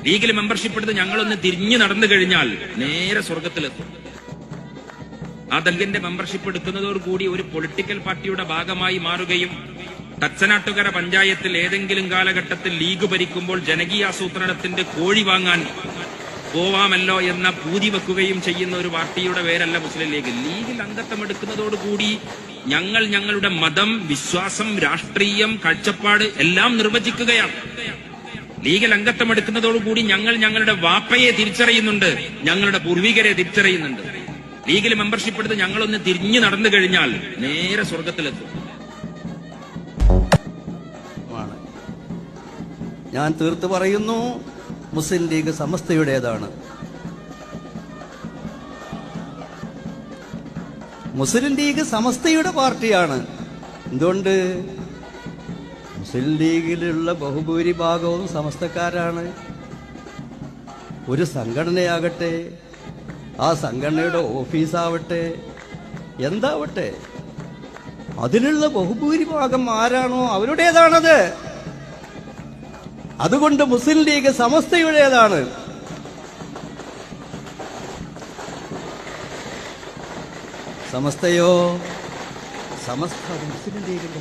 ലീഗിൽ മെമ്പർഷിപ്പ് എടുത്ത് ഞങ്ങളൊന്ന് തിരിഞ്ഞു നടന്നു കഴിഞ്ഞാൽ നേരെ സ്വർഗത്തിലെത്തും. ആ ദളിതന്റെ മെമ്പർഷിപ്പ് എടുക്കുന്നതോടുകൂടി ഒരു പൊളിറ്റിക്കൽ പാർട്ടിയുടെ ഭാഗമായി മാറുകയും തച്ചനാട്ടുകര പഞ്ചായത്തിൽ ഏതെങ്കിലും കാലഘട്ടത്തിൽ ലീഗ് ഭരിക്കുമ്പോൾ ജനകീയാസൂത്രണത്തിന്റെ കോഴി വാങ്ങാൻ പോവാമല്ലോ എന്ന പൂതി വെക്കുകയും ചെയ്യുന്ന ഒരു പാർട്ടിയുടെ പേരല്ല മുസ്ലിം ലീഗ്. ലീഗിൽ അംഗത്വം എടുക്കുന്നതോടുകൂടി ഞങ്ങൾ ഞങ്ങളുടെ മതം, വിശ്വാസം, രാഷ്ട്രീയം, കാഴ്ചപ്പാട് എല്ലാം നിർവചിക്കുകയാണ്. ലീഗിൽ അംഗത്വം എടുക്കുന്നതോടുകൂടി ഞങ്ങൾ ഞങ്ങളുടെ വാപ്പയെ തിരിച്ചറിയുന്നുണ്ട്, ഞങ്ങളുടെ പൂർവികരെ തിരിച്ചറിയുന്നുണ്ട്. ലീഗിൽ മെമ്പർഷിപ്പ് എടുത്ത് ഞങ്ങളൊന്ന് തിരിഞ്ഞു നടന്നു കഴിഞ്ഞാൽ നേരെ സ്വർഗത്തിലെത്തും. ഞാൻ തീർത്തു പറയുന്നു, മുസ്ലിം ലീഗ് സമസ്തയുടേതാണ്. മുസ്ലിം ലീഗ് സമസ്തയുടെ പാർട്ടിയാണ്. എന്തുകൊണ്ട്? മുസ്ലിം ലീഗിലുള്ള ബഹുഭൂരിഭാഗവും സമസ്തക്കാരാണ്. ഒരു സംഘടനയാകട്ടെ, ആ സംഘടനയുടെ ഓഫീസാവട്ടെ, എന്താവട്ടെ, അതിലുള്ള ബഹുഭൂരിഭാഗം ആരാണോ അവരുടേതാണത്. അതുകൊണ്ട് മുസ്ലിം ലീഗ് സമസ്തയുടേതാണ്. സമസ്തയോ? സമസ്ത മുസ്ലിം ലീഗിന്റെ